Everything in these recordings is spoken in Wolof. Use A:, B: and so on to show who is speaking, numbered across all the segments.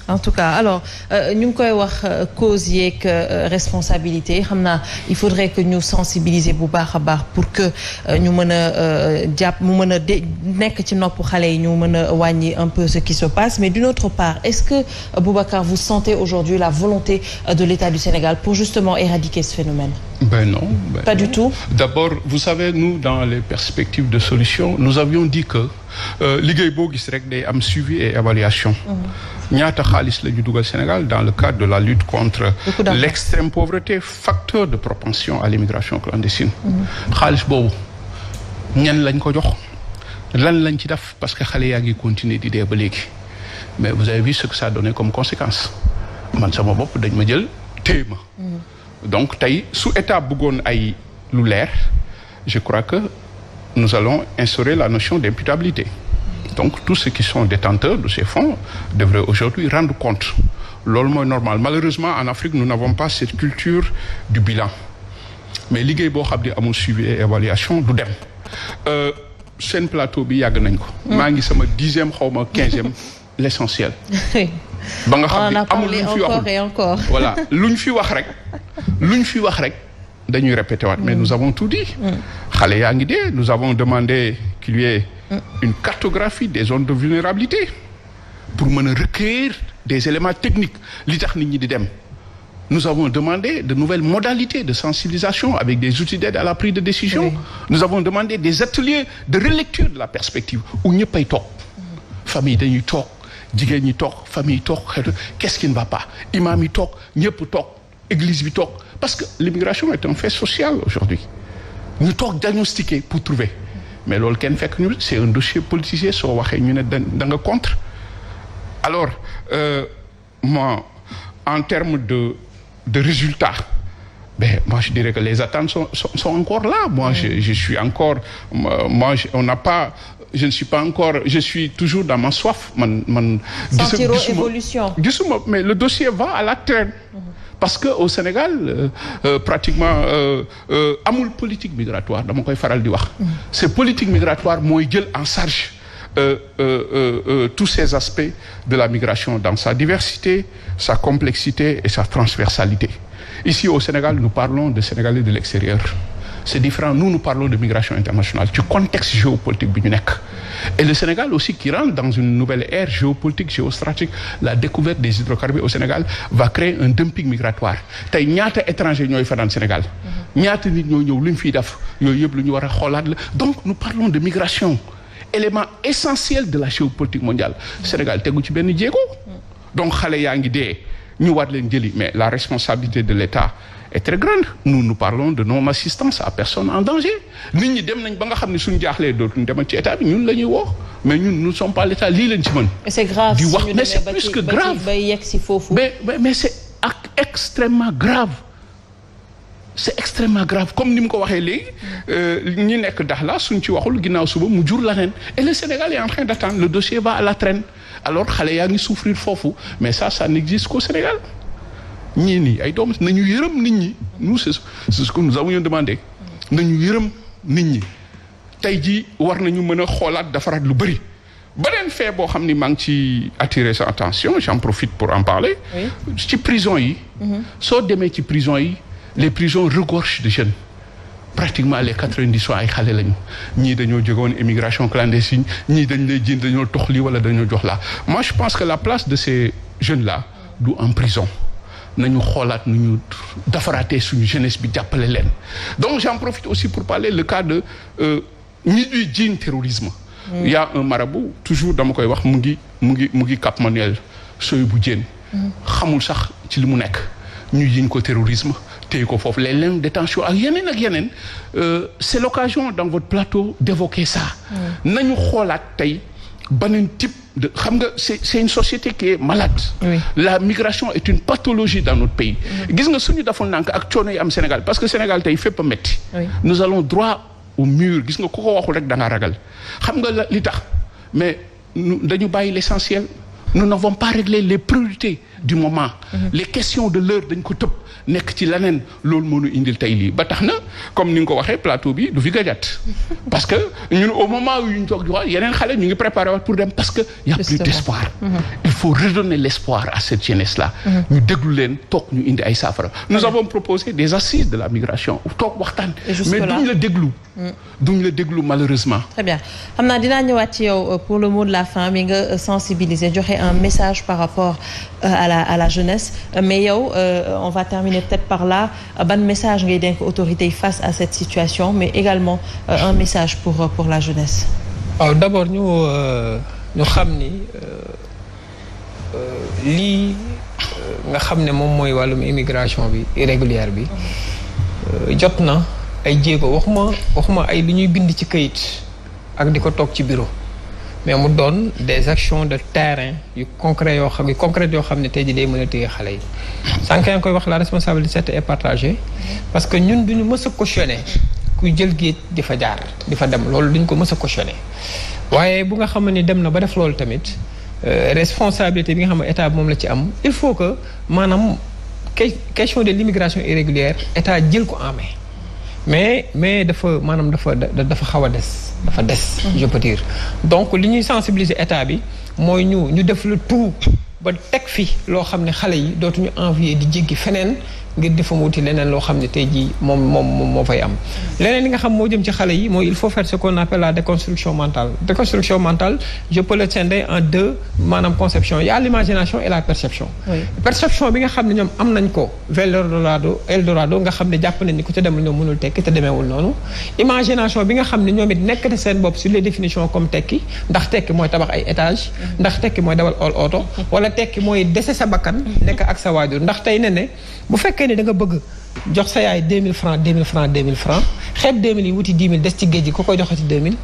A: En tout cas alors ñu ngi koy wax cause yeeg responsabilité xam naa il faudrait que ñu sensibiliser bu baax a baax pour que ñu mën a jàpp mu mën a nekk ci nopp xale yi ñu mën a wàññi un peu ce qui se passe mais d'une autre part est-ce que Boubacar vous sentez aujourd'hui la volonté de l'État du Sénégal pour justement éradiquer ce phénomène?
B: Non.
A: Pas du tout.
B: D'abord, vous savez, nous, dans les perspectives de solution, nous avions dit que liggéey boo gis rek day am suivi et évaluation. ñaata xaalis la ñu dugal Sénégal dans le cadre de la lutte contre l'extrême pauvreté, facteur de propension à l'immigration clandestine. xaalis boobu ñan lañ ko jox lan lañ ci def parce que xale yaa ngi continuer di dee ba léegi mais vous avez vu ce que ça a donné comme conséquence man sama bopp dañ ma jël téye ma. Donc tey su état bëggoon ay lu leer je crois que nous allons instaurer la notion d'imputabilité. Donc tous ceux qui sont détenteurs de ces fonds devraient aujourd'hui rendre compte. Loolu mooy normal. Malheureusement en Afrique nous n'avons pas cette culture du bilan mais liggéey boo xam ne amul suivi et évaluation du dem. Seen plateau bi yàgg nañ ko. maa ngi sama 10e xaw ma 15e l'essentiel. ba nga xam ne amul luñ fi waxul voilà luñ fi wax rek dañuy répété waat mais nous avons tout dit. xale yaa ngi dee nous avons demandé qu'il y ait une cartographie des zones de vulnérabilité pour mën a recueillir des éléments techniques li tax nit ñi di dem. Nous avons demandé de nouvelles modalités de sensibilisation avec des outils d'aide à la prise de décision. Oui. Nous avons demandé des ateliers de relecture de la perspective où ñëppay toog. famille dañuy toog jigéen ñi toog famille toog qu'est-ce qui ne va pas imam yi toog ñëpp toog église bi toog parce que l'immigration est un fait social aujourd'hui ñu toog diagnostiquer pour trouver mais loolu kenn fekk ñu c'est un dossier politisé soo waxee ñu ne da nga contre alors moi en termes de résultats ben moi je dirais que les attentes sont encore là moi je suis encore on n'a pas je ne suis pas encore je suis toujours dans ma soif man
A: sentiro évolution
B: gisuma mais le dossier va à la traîne parce que au Sénégal pratiquement amul politique migratoire dama koy faral di wax c'est politique migratoire mooy jël en charge tous ces aspects de la migration dans sa diversité, sa complexité et sa transversalité. Ici au Sénégal, nous parlons de Sénégalais de l'extérieur. C'est différent. Nous parlons de migration internationale, du contexte géopolitique bi ñu nekk. Et le Sénégal aussi qui rentre dans une nouvelle ère géopolitique, géostratégique, la découverte des hydrocarbures au Sénégal va créer un dumping migratoire. Tey ñaata étrangers ñooy fanaan Sénégal. ñaata nit ñoo ñëw lu ñu fiy def yooyu yëpp lu ñu war a xoolaat la. Donc nous parlons de migration. Élément essentiel de la géopolitique mondiale. Sénégal tegu ci benn jéego. Donc xale yaa ngi dee ñu war leen jëli mais la responsabilité de l'État est très grande. Nous parlons de non-assistance à personne en danger. nit ñi dem nañ ba nga xam ne suñu jaaxlee dootuñu demal ci état bi ñun la ñuy woo mais ñun nous ne sommes pas l'État lii lañ ci mën.
A: C'est grave
B: di wax mais c'est plus que grave mais c'est extrêmement grave. C'est extrêmement grave comme ni mu ko waxee léegi ñi nekk Dakhla suñ ci waxul ginnaaw suba mu jur la nen et le Sénégal est en train d'attendre le dossier va à la traîne alors xale yaa ngi souffrir foofu mais ça n'existe qu'au Sénégal ñii nii ay doom nañu yërëm nit ñi nous c'est ce que nous avons demandé nañu yërëm nit ñi tey jii war nañu mën a xoolaat defaraat lu bëri beneen fait boo xam ni maa ngi ci attirer sa attention j'en profite pour en parler ci prison yi soo demee ci prison yi les prisons regorgent de jeunes pratiquement les 90 soit ay xale lañu ñii dañoo jógoon immigration clandestine ñii dañ lay jiin dañoo tox lii wala dañoo jox la moi je pense que la place de ces jeunes là du en prison nañu xoolaat nu ñu defaraatee suñu jeunesse bi jàppale leen donc j'en profite aussi pour parler le cas de ñi ñuy jiin terrorisme il y a un marabout toujours dama koy wax mu ngi Cap Manuel Sohibou Diène xamul sax ci li mu nekk ñu jiñ ko terrorisme téye ko foofu les liens de détention ak yeneen c'est l'occasion dans votre plateau d'évoquer ça nañu xoolaat tey beneen type de xam nga c'est une société qui est malade la migration est une pathologie dans notre pays gis nga suñu defoon nànk ak coono yi am Sénégal parce que Sénégal tey fépp a metti nous allons droit au mur gis nga ku ko waxul rek da nga ragal xam nga li tax mais dañu bàyyi l'essentiel nous n'avons pas réglé les priorités du moment. Les questions de l'heure dañ ko tëb nekk ci leneen loolu moo ñu indil tey lii ba tax na comme ni nga ko waxee plateau bi du fi gajat parce que ñun au moment où ñu toog di wax yeneen xale ñu ngi préparé waat pour dem parce que y a plus d'espoir. Il faut redonner l'espoir à cette jeunesse là. ñu déglu leen toog ñu indi ay saafara. Nous avons proposé des assises de la migration toog waxtaan. mais duñ la déglu. duñ la déglu malheureusement.
A: Très bien xam naa dinaa ñëwaat ci yow pour le mot de la fin mi nga sensibiliser joxe un message par rapport à la jeunesse mais yow on va terminer peut-être par là ban message ngay dénk autorités yi face à cette situation mais également un message pour la jeunesse.
C: waaw d'abord ñu xam ni lii nga xam ne moom mooy wàllum immigration bi irrégulière bi jot na ay jéego waxuma ay li ñuy bind ci këyit ak di ko toog ci bureau mais mu doon des actions de terrain yu concret yoo xam ne tey jii day mën a téye xale yi. sànq yaa ngi koy wax la responsabilité est partagée parce que ñun duñu mës a cautionner kuy jël géej di fa jaar di fa dem loolu duñ ko mës a cautionner waaye bu nga xam ne dem na ba def loolu tamit responsabilité bi nga xam ne état bi moom la ci am il faut que maanaam question de l'immigration irrégulière état jël ko en main. mais dafa xaw a dafa des je peux dire donc li ñuy sensibiliser état bi mooy ñu def le tout ba teg fi loo xam ne xale yi dootuñu envier di jéggi feneen ngir di fa wuti leneen loo xam ne tey jii moom moo fay am leneen li nga xam moo jëm ci xale yi mooy il faut faire ce qu'on appelle la déconstruction mentale je peux le scinder en deux maanaam conception il y a l'imagination et la perception perception bi nga xam ne ñoom am nañ ko vers Eldorado nga xam ne jàpp nañ ni ku ca demul ñoom mënul tekki te demeewul noonu imagination bi nga xam ne ñoom it nekk na seen bopp sur les définitions comme tekki ndax tekki mooy tabax ay étage ndax tekki mooy dawal oto wala tekki mooy dese sa bakkan nekk ak sa waajur ndax tey ne bu fekkee ne da nga bëgg jox sa yaay 2000 francs xeeb 2000 yi wuti 10 000 des ci géej gi ku koy joxati 2000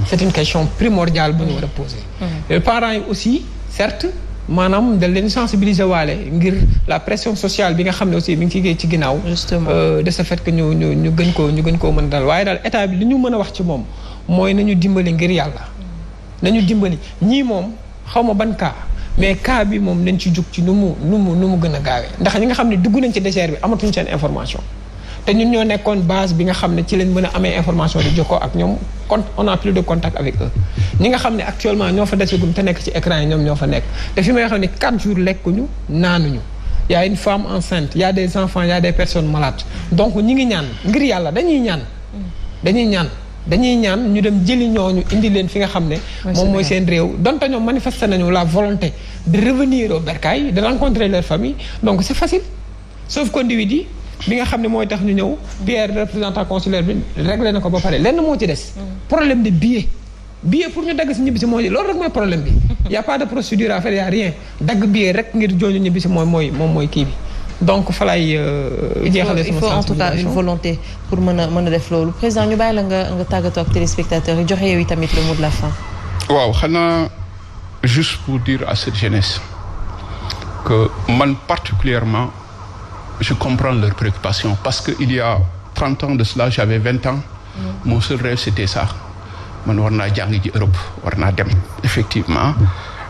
C: c'est une question primordiale bu ñu war a poser. Les parents yi aussi certes maanaam da leen sensibiliser waale ngir la pression sociale bi nga xam ne aussi mi ngi ci ginnaaw.
A: justement
C: de ce fait que ñu gën koo mën dal waaye daal état bi li ñu mën a wax ci moom mooy nañu dimbali ngir yàlla. nañu dimbali ñii moom xaw ma ban cas. mais cas bi moom nañ ci jug ci nu mu gën a gaawee ndax ñi nga xam ne dugg nañ ci désert bi amatuñ seen information te ñun ñoo nekkoon base bi nga xam ne ci lañ mën a amee information di jokkoo ak ñoom on a plus de contact avec eux ñi nga xam ne actuellement ñoo fa desegum te nekk ci écran yi ñoom ñoo fa nekk te fi may xam ne 4 jours lekkuñu naanuñu y a une femme enceinte y a des enfants y a des personnes malades donc ñi ngi ñaan ngir yàlla dañuy ñaan ñu dem jëli ñooñu indi leen fi nga xam ne moom mooy seen réew donte ñoom manifesté nañu la volonté de revenir au bercail de rencontrer leur famille donc c'est facile sauf conduite yi bi nga xam ne mooy tax ñu ñëw Pierre représentant consulaire bi réglé na ko ba pare lenn moo ci des problème de billet pour ñu dagg si ñibbi si mooy loolu rek mooy problème bi y a pas de procédure à faire y a rien dagg billet rek ngir jooju ñibbi si moom mooy kii bi donc fa lay jeexale
A: il faut en tout cas une volonté pour mën a def loolu président ñu bàyyi la nga tàggatoo ak téléspectateurs yi joxe yow tamit le mot de la fin.
B: waaw xanaa juste pour dire à cette jeunesse que man particulièrement je comprends leurs préoccupations parce que il y a 30 ans de cela j'avais 20 ans. Mon seul rêve c'était ça man war naa jàng ji Europe war naa dem effectivement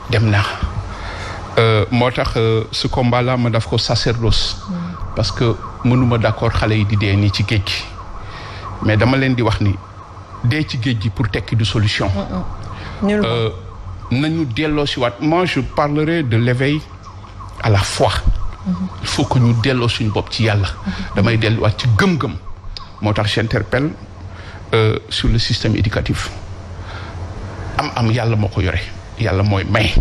B: dem naa. moo tax ce combat là ma daf ko sacerdoce parce que mënuma d'accord xale yi di dee nii ci géej gi mais dama leen di wax ni dee ci géej gi pour tekki du solution nañu delloo si waat moi je parlerai de l'éveil à la foi il faut que ñu delloo suñu bopp ci yàlla damay delluwaat ci gëm-gëm moo tax j'interpelle sur le système éducatif am yàlla moo ko yore yàlla mooy may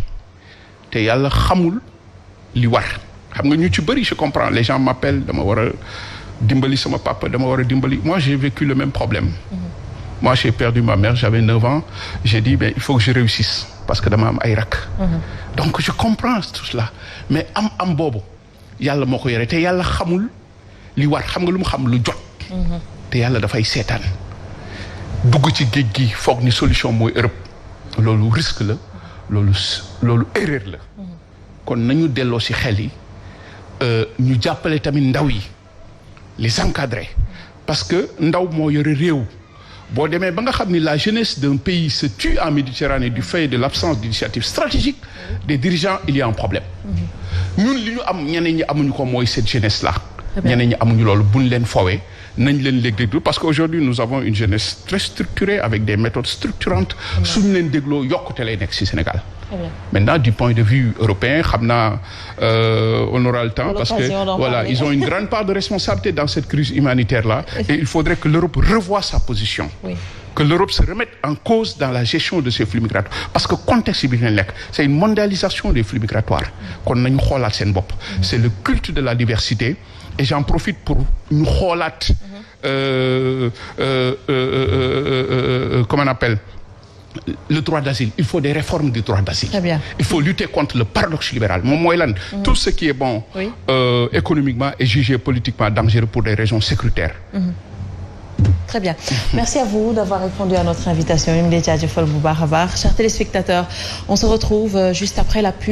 B: te yàlla xamul li war xam nga ñu ci bëri je comprends les gens m'appellent dama war a dimbali sama papa dama war a dimbali moi j'ai vécu le même problème moi j'ai perdu ma mère j'avais 9 ans j'ai dit il faut que je réussisse parce que dama am ay rak donc je comprends tout cela mais am boobu yàlla moo ko yore te yàlla xamul li war xam nga lu mu xam lu jot te yàlla dafay seetaan dugg ci géej gi foog ni solution mooy Europe loolu risque la loolu erreur la kon nañu delloo ci xel yi ñu jàppale tamit ndaw yi les encadrer parce que ndaw moo yore réew boo demee ba nga xam ni la jeunesse d'un pays se tue en Méditerranée du fait de l'absence d'initiative stratégique des dirigeants, il y a un problème. ñun li ñu am ñeneen ñi amuñu ko mooy cette jeunesse là. ñeneen ñi amuñu loolu buñ leen fowee nañ leen léeg déglu parce que aujourd'hui nous avons une jeunesse très structurée avec des méthodes structurantes. suñu leen dégloo yokkute lay nekk ci Sénégal. Maintenant du point de vue européen xam naa on aura le temps parce que voilà ils ont une grande part de responsabilité dans cette crise humanitaire là et il faudrait que l'Europe revoie sa position. Que l'Europe se remette en cause dans la gestion de ces flux migratoires parce que contexte bi ñu nekk c'est une mondialisation des flux migratoires kon nañu xoolaat seen bopp. C'est le culte de la diversité et j'en profite pour ñu xoolaat comment on appelle le droit d'asile. Il faut des réformes du droit d'asile.
A: Très bien.
B: Il faut lutter contre le paradoxe libéral moom mooy lan tout ce qui est bon économiquement est jugé politiquement dangereux pour des raisons sécuritaires.
A: Très bien. Merci à vous d'avoir répondu à notre invitation. Ñu ngi lay jaajëfal bu baax a baax. Chers téléspectateurs, on se retrouve juste après la pub.